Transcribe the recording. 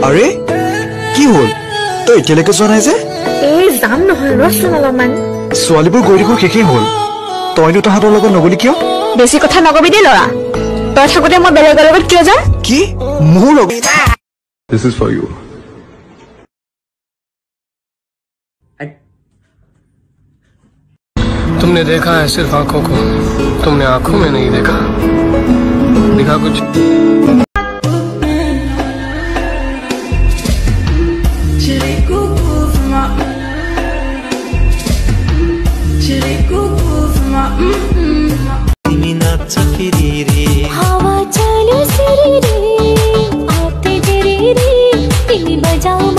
আৰে কি হ'ল তই এতিয়ালৈকে যোৱা নাই যে এই যাম নহয় ৰচোন অলপমান ছোৱালীবোৰ গৈ দেখোন শেষেই হ'ল তইনো তাহাঁতৰ লগত নগলি কিয় বেছি কথা নকবি দেই ল'ৰা তই থাকোঁতে মই বেলেগৰ লগত কিয় যাম কি মোৰ লগত This is for you. तुमने देखा है सिर्फ आंखों को तुमने आंखों में नहीं देखा दिखा कुछ हवा चले सिरी रे आते तेरे रे बजाओ